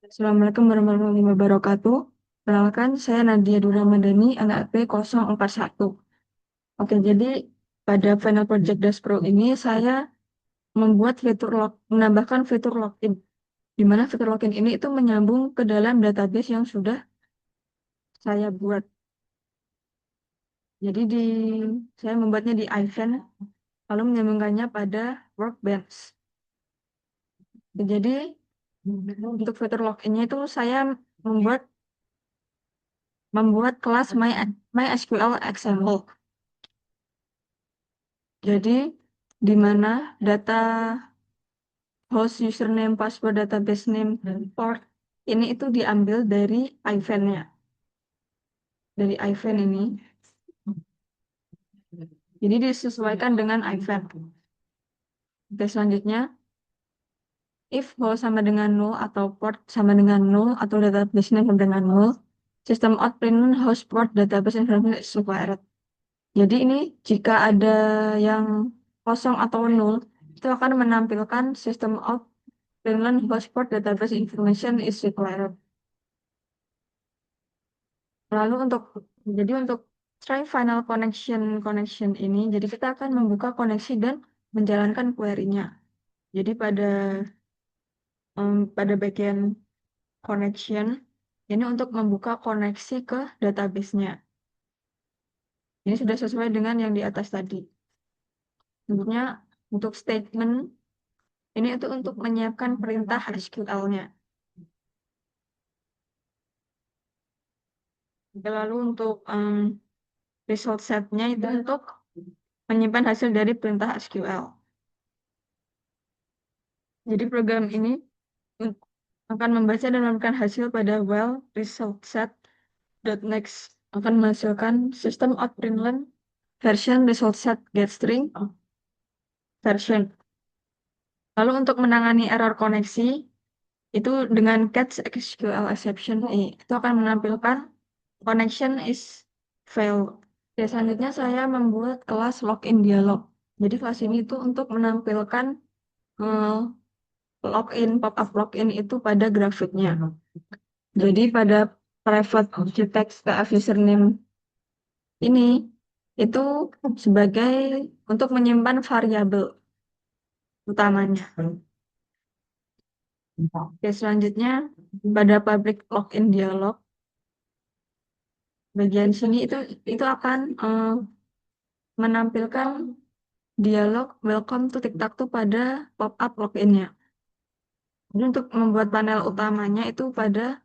Assalamualaikum warahmatullahi wabarakatuh. Perkenalkan, saya Nadia Dura Madani, NLP 041. Oke, jadi pada Final Project Dash Pro ini saya menambahkan fitur login, di mana fitur login ini itu menyambung ke dalam database yang sudah saya buat. Jadi saya membuatnya di iVent, lalu menyambungkannya pada Workbench. Jadi untuk fitur loginnya itu saya membuat membuat kelas MySQL XML. Jadi, di mana data host, username, password, database name, dan port ini itu diambil dari iVent-nya. Dari iVent ini. Jadi disesuaikan dengan iVent. Oke, selanjutnya, if host sama dengan null atau port sama dengan null atau database name sama dengan null, sistem out print host port database information is required. Jadi ini jika ada yang kosong atau null, itu akan menampilkan sistem out Finland Passport Database Information is required. Lalu untuk try final connection ini, jadi kita akan membuka koneksi dan menjalankan query-nya. Jadi pada bagian connection ini untuk membuka koneksi ke database-nya. Ini sudah sesuai dengan yang di atas tadi. Selanjutnya untuk statement ini itu untuk menyiapkan perintah SQL-nya. Lalu untuk result set-nya itu untuk menyimpan hasil dari perintah SQL. Jadi program ini akan membaca dan memberikan hasil pada while result set .next akan menghasilkan system out println version result set get string version. Lalu untuk menangani error koneksi itu dengan catch SQL exception itu akan menampilkan connection is failed. Ya, selanjutnya saya membuat kelas login dialog. Jadi kelas ini itu untuk menampilkan pop-up login itu pada grafiknya. Jadi pada private object text PF username ini itu sebagai untuk menyimpan variabel utamanya. Oke, selanjutnya pada public login dialog bagian sini itu akan menampilkan dialog welcome to TikTok pada pop-up loginnya. Jadi untuk membuat panel utamanya itu pada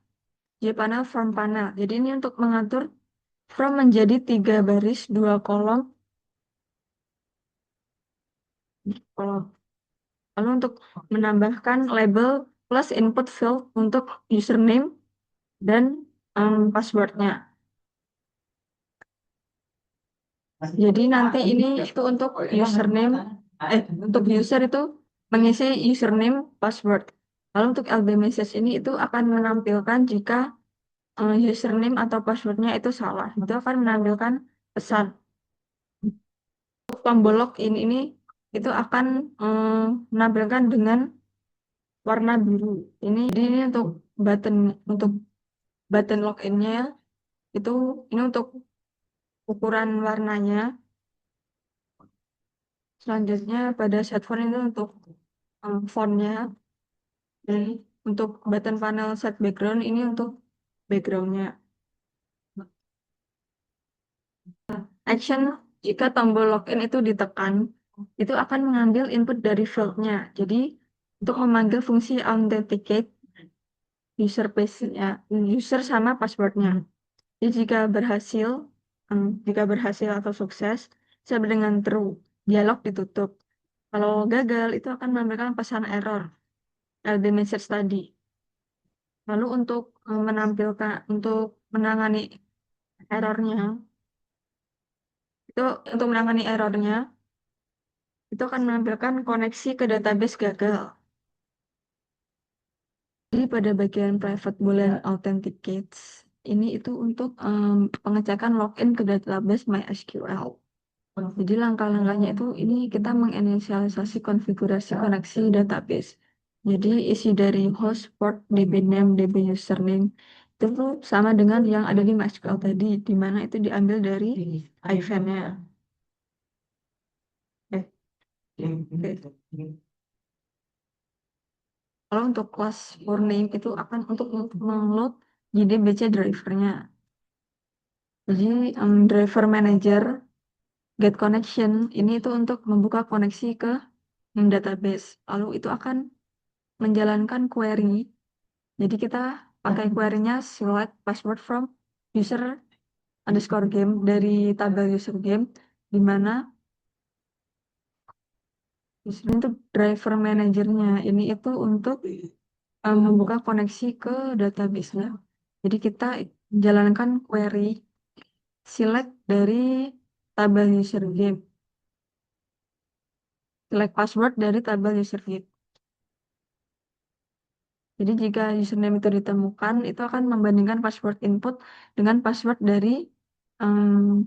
panel from panel. Jadi ini untuk mengatur from menjadi 3 baris 2 kolom. Lalu untuk menambahkan label plus input field untuk username dan passwordnya. Jadi nanti ini itu untuk username, untuk user itu mengisi username, password. Lalu untuk LB message ini itu akan menampilkan jika username atau passwordnya itu salah. Itu akan menampilkan pesan. Untuk tombol login ini itu akan menampilkan dengan warna biru. Jadi ini untuk button loginnya itu ini untuk ukuran warnanya. Selanjutnya pada set font itu untuk fontnya dan untuk button panel set background ini untuk backgroundnya. Action jika tombol login itu ditekan itu akan mengambil input dari fieldnya. Jadi untuk memanggil fungsi authenticate user sama passwordnya. Jadi jika berhasil atau sukses, sama dengan true, dialog ditutup. Kalau gagal, itu akan memberikan pesan error, LB message tadi. Lalu untuk menangani errornya, untuk menangani errornya, itu akan menampilkan koneksi ke database gagal. Jadi pada bagian private boolean authenticates, ini itu untuk pengecekan login ke database MySQL. Jadi langkah-langkahnya itu ini kita menginisialisasi konfigurasi koneksi database. Jadi isi dari host, port, DB name, DB username itu tuh sama dengan yang ada di MySQL tadi, di mana itu diambil dari event-nya. Eh, oke. Kalau untuk kelas for name itu akan untuk meng-load JDBC drivernya. Jadi driver manager get connection ini itu untuk membuka koneksi ke database. Lalu itu akan menjalankan query. Jadi kita pakai query-nya select password from user underscore game dari tabel user game, di mana user itu driver manajernya. Ini itu untuk membuka koneksi ke database-nya. Jadi kita jalankan query select dari tabel user game, select password dari tabel user game. Jadi jika username itu ditemukan, itu akan membandingkan password input dengan password dari um,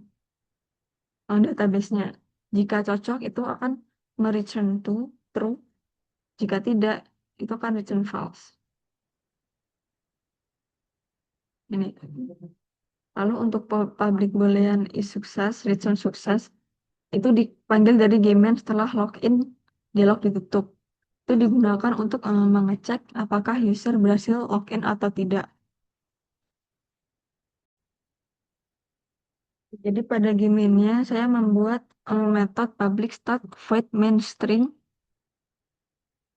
database-nya. Jika cocok, itu akan return to true. Jika tidak, itu akan return false. Ini. Lalu untuk public boolean is sukses, return sukses, itu dipanggil dari game setelah login, dialog ditutup. Itu digunakan untuk mengecek apakah user berhasil login atau tidak. Jadi pada game-nya saya membuat metode public start void main string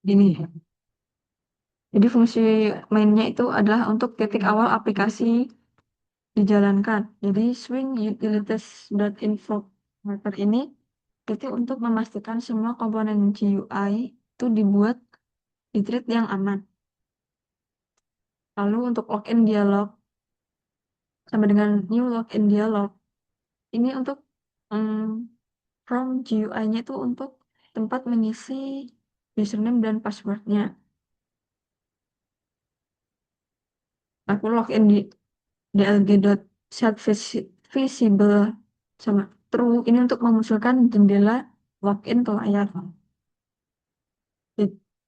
ini. Jadi fungsi mainnya itu adalah untuk titik awal aplikasi dijalankan. Jadi swing utilities.info method ini itu untuk memastikan semua komponen GUI itu dibuat di thread yang aman. Lalu untuk login dialog sama dengan new login dialog ini untuk um, from GUI-nya itu untuk tempat mengisi username dan passwordnya. Aku login di dlg.set visible sama true ini untuk memunculkan jendela login ke layar.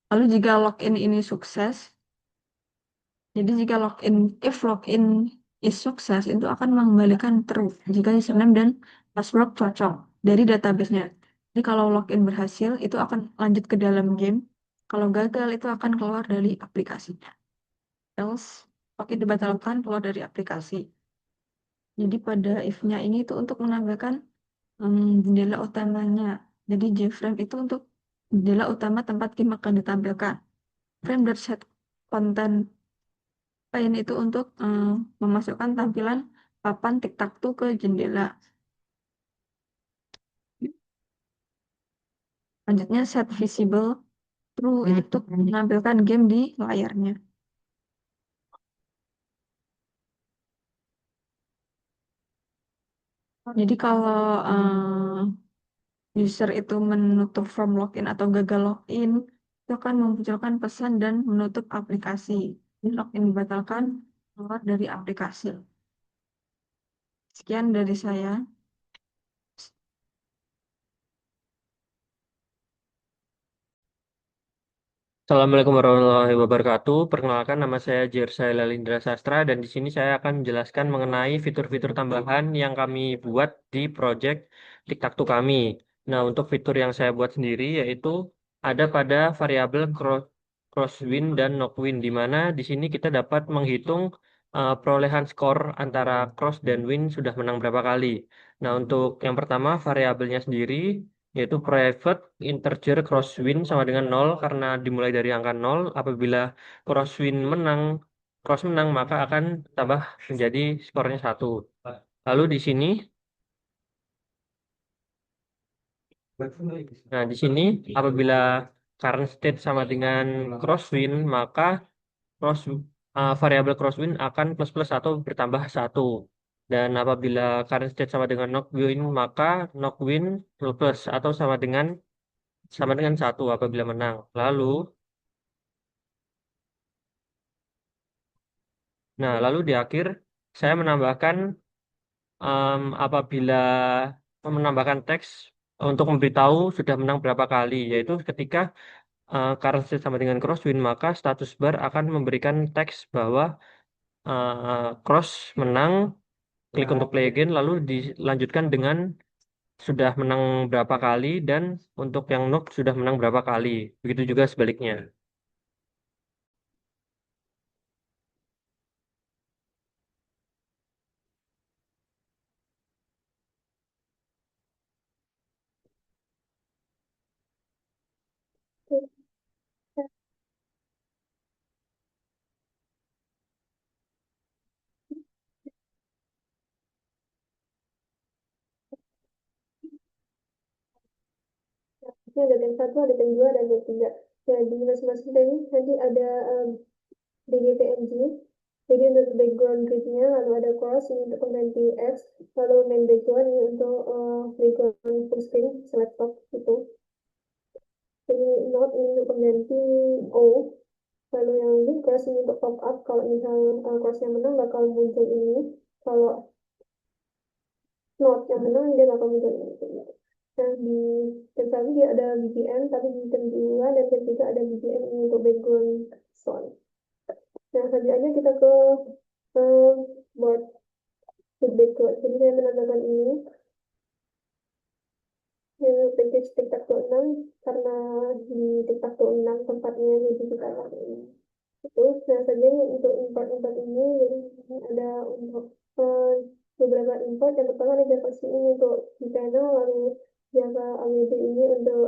Lalu jika login ini sukses, jadi jika login is sukses itu akan mengembalikan true jika username dan password cocok dari database-nya. Jadi kalau login berhasil itu akan lanjut ke dalam game. Kalau gagal itu akan keluar dari aplikasinya. Else login dibatalkan keluar dari aplikasi. Jadi pada if-nya ini itu untuk menambahkan jendela utamanya. Jadi JFrame itu untuk jendela utama tempat game akan ditampilkan. Frame.set konten pane itu untuk memasukkan tampilan papan tic-tac-toe ke jendela. Selanjutnya set visible true itu untuk menampilkan game di layarnya. Jadi kalau user itu menutup form login atau gagal login, itu akan memunculkan pesan dan menutup aplikasi. Ini login dibatalkan, keluar dari aplikasi. Sekian dari saya. Assalamualaikum warahmatullahi wabarakatuh. Perkenalkan, nama saya Jersay Lalindra Sastra dan di sini saya akan menjelaskan mengenai fitur-fitur tambahan yang kami buat di project TikTok kami. Nah, untuk fitur yang saya buat sendiri yaitu ada pada variabel crosswin dan knockwin, di mana di sini kita dapat menghitung perolehan skor antara cross dan win sudah menang berapa kali. Nah, untuk yang pertama variabelnya sendiri yaitu private integer crosswin sama dengan 0 karena dimulai dari angka 0. Apabila crosswin menang, cross menang maka akan tambah menjadi skornya 1. Lalu di sini, nah di sini apabila current state sama dengan crosswin maka cross variabel crosswin akan plus plus atau bertambah 1. Dan apabila current state sama dengan knockwin maka knockwin plus plus atau sama dengan 1 apabila menang. Lalu di akhir saya apabila menambahkan teks untuk memberitahu sudah menang berapa kali, yaitu ketika currency sama dengan crosswind, maka status bar akan memberikan teks bahwa cross menang, klik untuk play again, lalu dilanjutkan dengan sudah menang berapa kali dan untuk yang knock sudah menang berapa kali. Begitu juga sebaliknya. Ini ada tim 1, ada tim 2, dan tim 3. Jadi masing-masing tim nanti ada DGPMG. Jadi untuk background gridnya lalu ada cross ini untuk pengganti X, lalu main background ini untuk background full screen select top itu. Jadi not ini untuk pengganti O, lalu yang ini cross ini untuk pop up kalau misal crossnya menang bakal muncul ini, kalau not yang menang dia bakal muncul ini. Nah, di tim 1 dia ada BGM, tapi di tim 2 dan tim 3 ada BGM untuk background sound. Nah, selanjutnya kita ke board with background. Jadi saya menambahkan ini package TikTok 6 karena di TikTok 6 tempatnya, jadi kita pakai ini. Terus, nah saja untuk import ini, jadi ini ada untuk beberapa import. Yang pertama ada Java ini untuk di panel, lalu Java AWB ini untuk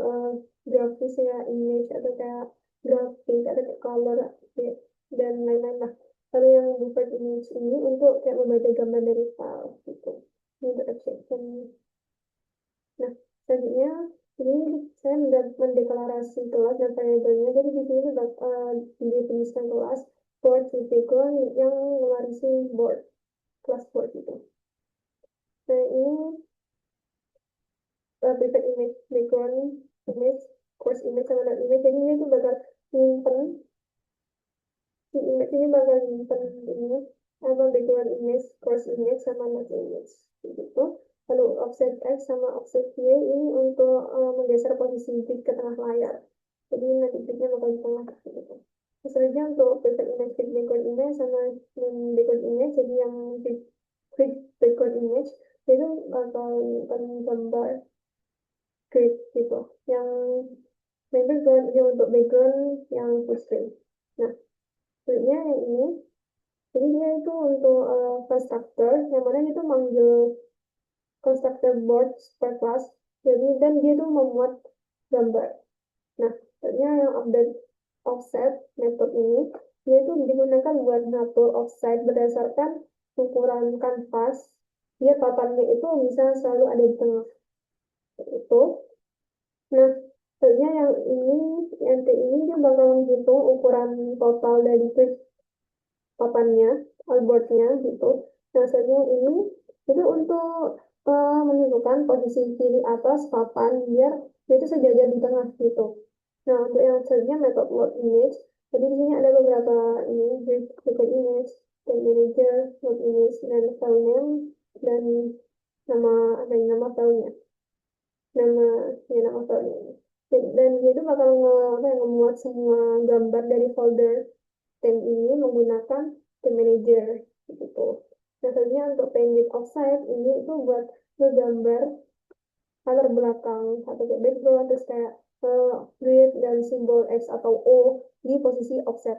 grafis ya, image atau kayak grafik atau kayak color ya, dan lain-lain lah. Lalu yang buffer image ini untuk kayak membaca gambar dari file gitu. Ini untuk abstraction. Nah, selanjutnya ini saya mendeklarasi kelas dan variabelnya. Jadi di sini didefinisikan kelas board with background yang mewarisi board, kelas board itu. Nah, ini prefix image, background image, course image sama not image. Jadi ini tuh bakal nyimpen, si image ini bakal nyimpen ini apa background image, course image sama not image gitu. Lalu offset X sama offset Y ini untuk menggeser posisi grid ke tengah layar. Jadi nanti gridnya bakal di tengah gitu. Selanjutnya untuk prefix image, grid background image sama background image, jadi yang grid background image itu bakal gambar grid gitu. Yang background ini untuk background yang full screen. Nah, selanjutnya yang ini, jadi dia itu untuk constructor, yang mana itu manggil constructor board per class. Jadi dan dia itu memuat gambar. Nah, selanjutnya yang update offset method ini, dia itu digunakan buat ngatur offset berdasarkan ukuran kanvas. Dia papannya itu bisa selalu ada di tengah. Itu. Nah, selanjutnya yang ini, NT ini dia bakal menghitung ukuran total dari papannya, boardnya gitu. Nah, selanjutnya ini itu untuk menentukan posisi kiri atas papan biar dia itu sejajar di tengah gitu. Nah, untuk yang selanjutnya method load image. Jadi di sini ada beberapa ini, record image, dan manager, load image, dan file name, dan nama, ada nama filenya. Nama filenya. Dan dia itu bakal ngemuat semua gambar dari folder tim ini menggunakan tim manager gitu. Nah, selanjutnya untuk paint with offset ini itu buat ngegambar latar belakang atau kayak background, terus kayak grid dan simbol X atau O di posisi offset.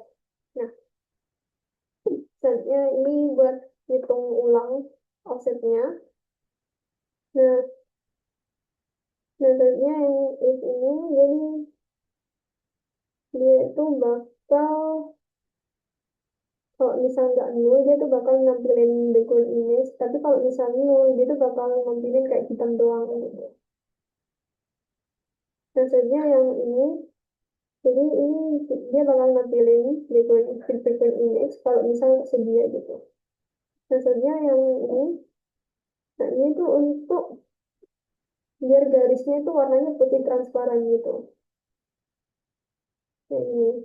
Nah, selanjutnya ini buat hitung ulang offsetnya. Nah, selanjutnya yang if ini, jadi dia itu bakal kalau misal nggak null dia tuh bakal nampilin background image, tapi kalau misal null dia tuh bakal nampilin kayak hitam doang gitu. Nah, selanjutnya yang ini, jadi ini dia bakal nampilin background image kalau misal tersedia gitu. Nah, selanjutnya yang ini, nah ini tuh untuk biar garisnya itu warnanya putih transparan gitu. Nah, ini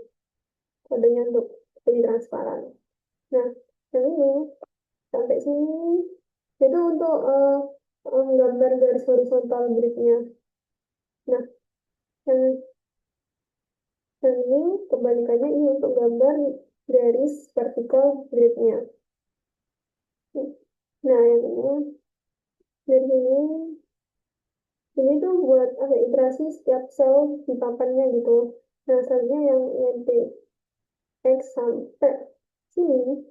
kodenya untuk putih transparan. Nah, yang ini sampai sini itu untuk gambar garis horizontal gridnya. Nah, yang Dan ini kebalikannya, ini untuk gambar garis vertikal gridnya. Nah, yang ini dari ini tuh buat apa, iterasi setiap sel di papannya gitu. Nah, selanjutnya yang INT X sampai sini,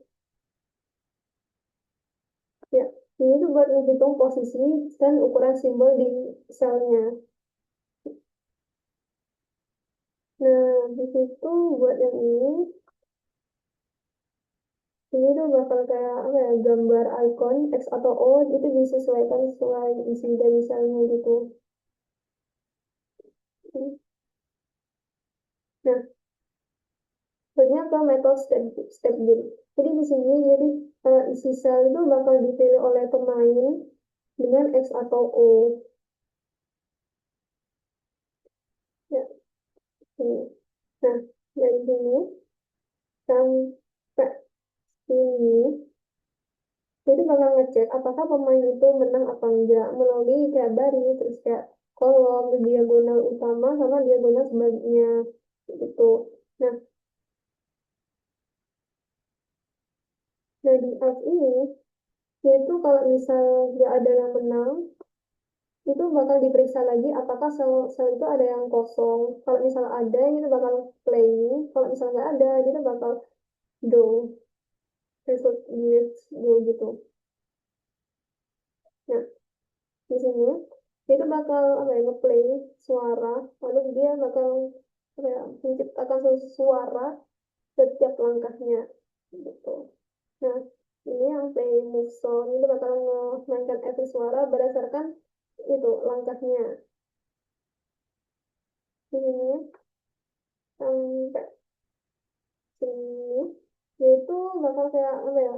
ya, ini tuh buat menghitung posisi dan ukuran simbol di selnya. Nah, di situ buat yang ini tuh bakal kayak apa ya, gambar icon X atau O itu disesuaikan sesuai isi dari selnya gitu. Nah, selanjutnya ke metode step build. Jadi di sini jadi isi sel itu bakal dipilih oleh pemain dengan X atau O. Ya, ini. Nah, dari sini sampai sini jadi bakal ngecek apakah pemain itu menang apa enggak melalui kayak baris, terus kayak kolom, diagonal utama sama diagonal sebaliknya gitu. Nah, di app ini yaitu kalau misal nggak ada yang menang, itu bakal diperiksa lagi apakah sel itu ada yang kosong. Kalau misal ada, itu bakal playing. Kalau misal nggak ada, itu bakal do, result units do gitu. Nah, di sini itu bakal apa ya, ngeplay suara, lalu dia bakal apa ya, menciptakan suara setiap langkahnya gitu. Nah, ini yang play move sound itu bakal memainkan efek suara berdasarkan itu langkahnya. Ini sampai sini yaitu bakal kayak apa ya,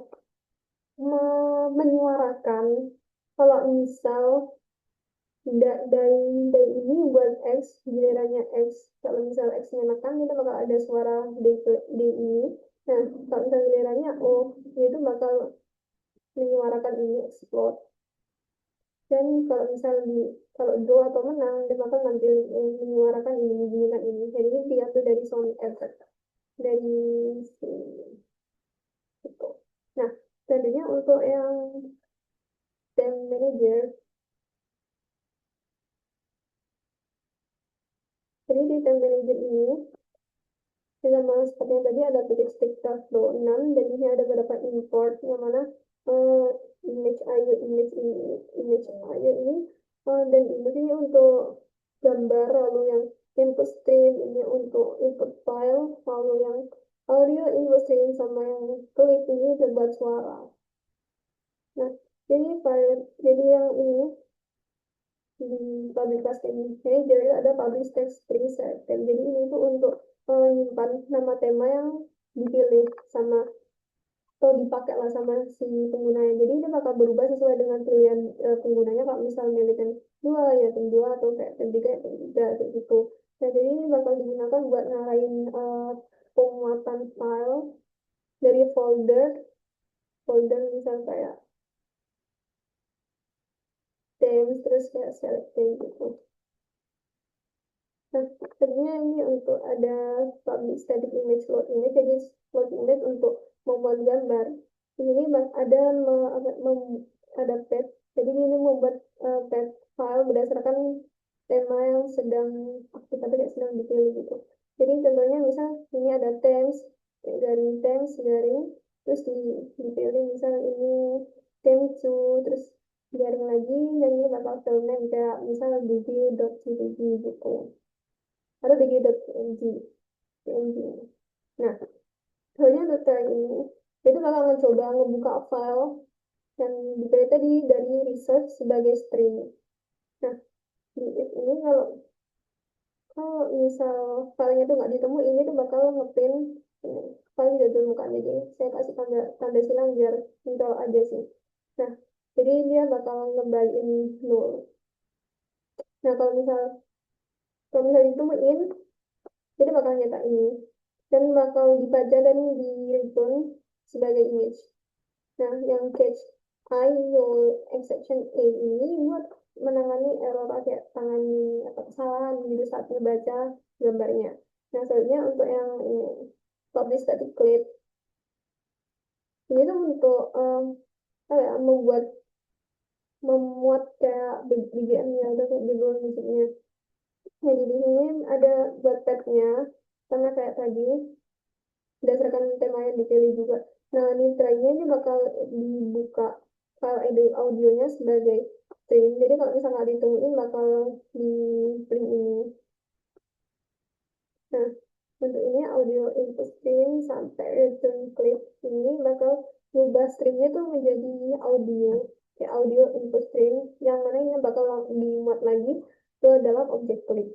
menyuarakan kalau misal dari ini buat X, gilirannya X, kalau misal X-nya nekan itu bakal ada suara D ini. Nah, kalau misal gilirannya O itu bakal menyuarakan ini explode. Dan kalau misal kalau draw atau menang dia bakal nanti menyuarakan ini, membunyikan ini. Jadi ini diatur dari sound effect dari sini gitu. Nah, selanjutnya untuk yang time manager, jadi di time manager ini sama seperti yang tadi ada titik sticker flow 6 dan ini ada beberapa import yang mana image IO image IO ini dan image ini untuk gambar, lalu yang input stream ini untuk input file, lalu yang audio input stream sama yang clip ini buat suara. Nah, jadi yang ini di public ini jadi ada public text preset, dan jadi ini tuh untuk menyimpan nama tema yang dipilih sama atau dipakai lah sama si penggunanya. Jadi ini bakal berubah sesuai dengan pilihan penggunanya. Kalau misal milih tem 2 ya tem 2, atau kayak tem 3 ya tem 3 kayak gitu. Nah, jadi ini bakal digunakan buat ngarahin pemuatan file dari folder misal kayak themes, terus kayak selecting gitu. Nah, sebenarnya ini untuk ada public static image load image, jadi load image untuk membuat gambar. Ini ada ada pet, jadi ini membuat pet file berdasarkan tema yang sedang aktif atau tidak sedang dipilih gitu. Jadi contohnya misal ini ada themes, garing, terus dipilih misal ini theme to, terus garing lagi, dan ini bakal file name kayak misal dg.jpg gitu atau dg.png. Nah, soalnya data ini itu bakal mencoba ngebuka file yang dipilih tadi dari research sebagai string. Nah, di if ini kalau misal filenya tuh nggak ditemuin, ini tuh bakal ngepin ini file tidak ditemukan. Jadi saya kasih tanda silang biar tinggal aja sih. Nah, jadi dia bakal ngembaliin null. Nah, kalau misal ditemuin, jadi bakal nyetak ini dan bakal dibaca dan di return sebagai image. Nah, yang catch IO exception A ini buat menangani error kayak tangani atau kesalahan gitu saat membaca gambarnya. Nah, selanjutnya untuk yang ini, publish static clip. Ini tuh untuk apa ya, memuat kayak BGM-nya atau kayak background musiknya. Nah, jadi ini ada buat tag-nya, sama kayak tadi, berdasarkan tema yang dipilih juga. Nah, ini try-nya ini bakal dibuka file audionya sebagai stream. Jadi kalau misalnya ada ditungguin bakal di print ini. Nah, untuk ini audio input stream sampai return clip ini bakal mengubah streamnya tuh menjadi audio, kayak audio input stream yang mana ini bakal dimuat lagi ke dalam objek klip.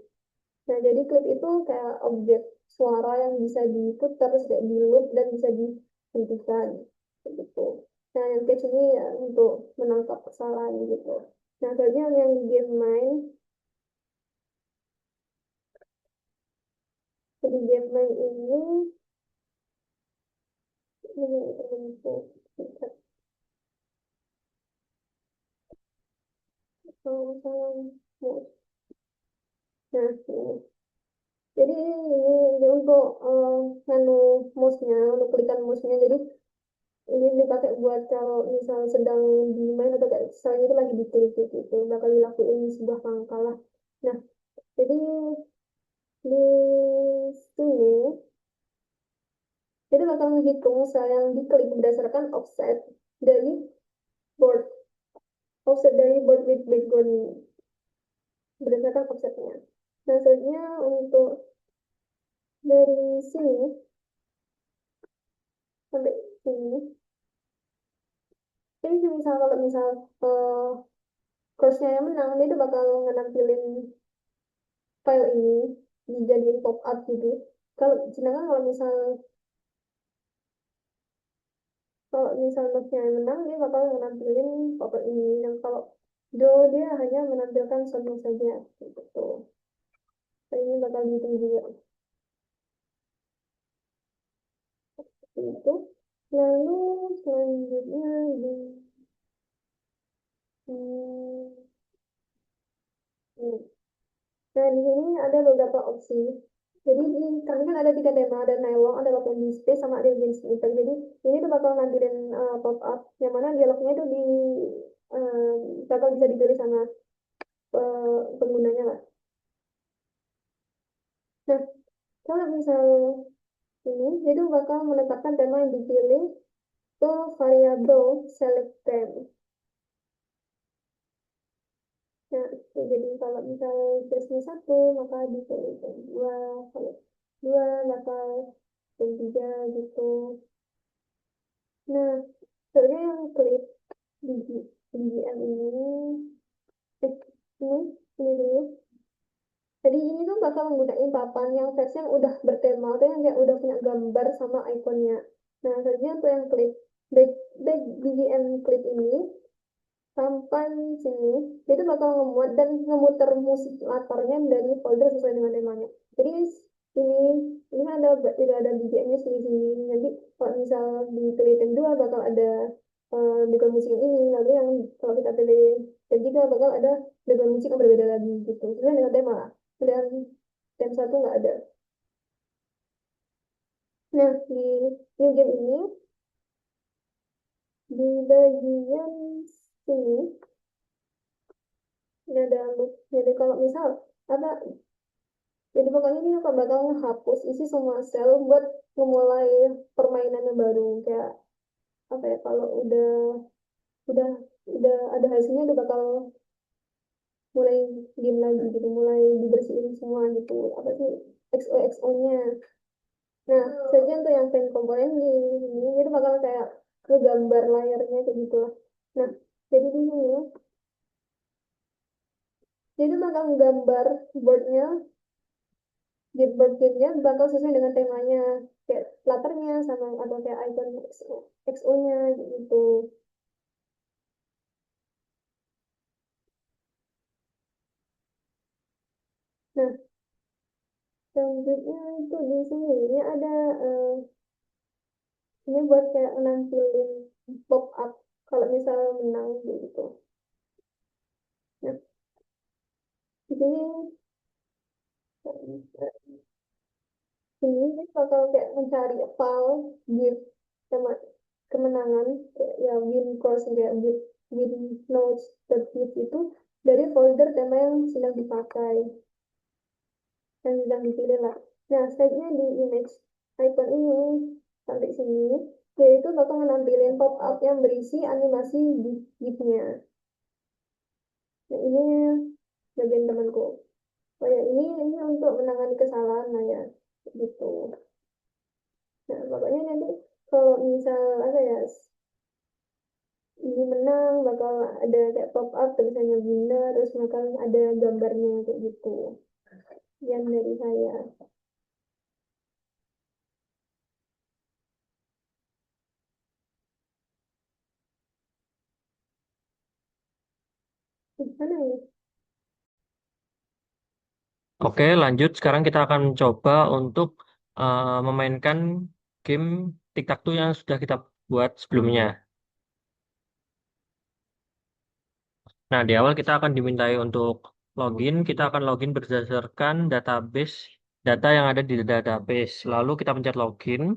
Nah, jadi klip itu kayak objek suara yang bisa diputar, bisa di loop, dan bisa dihentikan. Gitu. Nah, yang catch ini ya untuk menangkap kesalahan gitu. Nah, selanjutnya yang di game main. Di game main ini terbentuk nah, ini. Jadi ini untuk menu mouse-nya, untuk klikan mouse-nya. Jadi ini dipakai buat kalau misal sedang dimain atau kayak misalnya itu lagi diklik gitu, bakal dilakuin sebuah langkah lah. Nah, jadi di sini jadi bakal menghitung sel yang diklik berdasarkan dari board offset dari board with background berdasarkan offsetnya. Nah, selanjutnya untuk dari sini sampai sini, jadi misal kalau misal course-nya yang menang, dia itu bakal nampilin file ini dijadiin pop up gitu. Sedangkan kalau misal note-nya yang menang, dia bakal nampilin pop up ini. Dan kalau do, dia hanya menampilkan sound saja gitu. Nah, ini bakal dihitung juga itu. Lalu selanjutnya di hmm, ini. Nah, di sini ada beberapa opsi. Jadi kami kan ada 3 tema, ada nylon, ada lock and display, sama ada against impact. Jadi ini tuh bakal nampilin pop up, yang mana dialognya itu uh, bakal bisa dipilih sama penggunanya lah. Nah, kalau misal ini, itu bakal menetapkan tema yang dipilih ke variabel select theme. Nah, jadi kalau misal jersey 1, maka dipilih jam 2, kalau 2 bakal jam 3 gitu. Nah, sebenarnya yang klip BGM eh, ini dulu. Jadi ini tuh bakal menggunakan papan yang versi yang udah bertema atau yang kayak udah punya gambar sama ikonnya. Nah, saja untuk yang klip back BGM klip ini sampai sini, itu bakal ngemuat dan ngemuter musik latarnya dari folder sesuai dengan temanya. Jadi ini ini kan tidak ada BGM-nya sendiri. Nanti kalau misal di klip 2 bakal ada background musik yang ini, lalu yang kalau kita pilih yang 3 bakal ada background musik yang berbeda lagi gitu. Sesuai dengan tema lah. Dan tem 1 nggak ada. Nah, di new game ini, di bagian sini, ini ada loop. Jadi kalau misal apa, jadi pokoknya ini bakal menghapus isi semua sel buat memulai permainan yang baru. Kayak apa ya, kalau udah udah ada hasilnya, udah bakal mulai game lagi gitu, mulai dibersihin semua gitu, apa sih, XO-nya. Nah, saja untuk yang paint komponen di sini itu bakal kayak ngegambar layarnya kayak gitu lah. Nah, jadi di sini jadi bakal nggambar boardnya, di board gamenya bakal sesuai dengan temanya, kayak latarnya sama atau kayak icon XO-nya gitu. Nah, selanjutnya itu di sini ini ada ini buat kayak nampilin pop up kalau misal menang gitu. Nah, di sini ini dia bakal kayak mencari file gift sama kemenangan kayak ya win course kayak win notes gift itu dari folder tema yang sedang dipakai yang sedang dipilih lah. Nah, selanjutnya di image icon ini sampai sini yaitu bakal menampilkan pop-up yang berisi animasi gif-nya. Nah, ini bagian temanku. Oh ya, ini untuk menangani kesalahan lah ya, gitu. Nah, pokoknya nanti kalau misal apa ya, ini menang bakal ada kayak pop up tulisannya winner, terus bakal ada gambarnya kayak gitu. Yang dari saya. Gimana ya? Oke, lanjut. Sekarang kita akan coba untuk memainkan game tic-tac-toe yang sudah kita buat sebelumnya. Nah, di awal kita akan dimintai untuk login. Kita akan login berdasarkan database data yang ada di database. Lalu kita pencet login.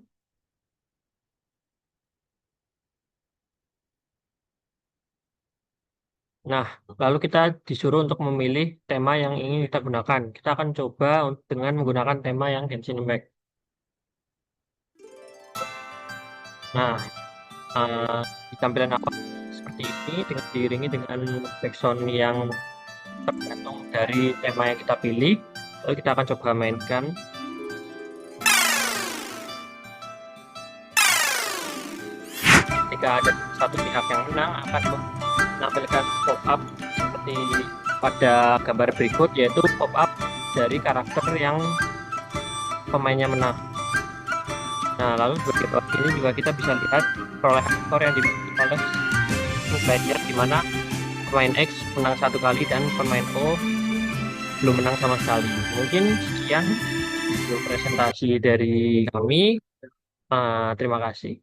Nah, lalu kita disuruh untuk memilih tema yang ingin kita gunakan. Kita akan coba dengan menggunakan tema yang Genshin Impact. Nah, di tampilan awal seperti ini dengan diiringi dengan background yang tergantung dari tema yang kita pilih. Lalu kita akan coba mainkan. Jika ada satu pihak yang menang, akan menampilkan pop-up seperti pada gambar berikut, yaitu pop-up dari karakter yang pemainnya menang. Nah, lalu sebagai bawah ini juga kita bisa lihat perolehan skor yang dimiliki oleh player, di mana pemain X menang 1 kali dan pemain O belum menang sama sekali. Mungkin sekian video presentasi dari kami. Terima kasih.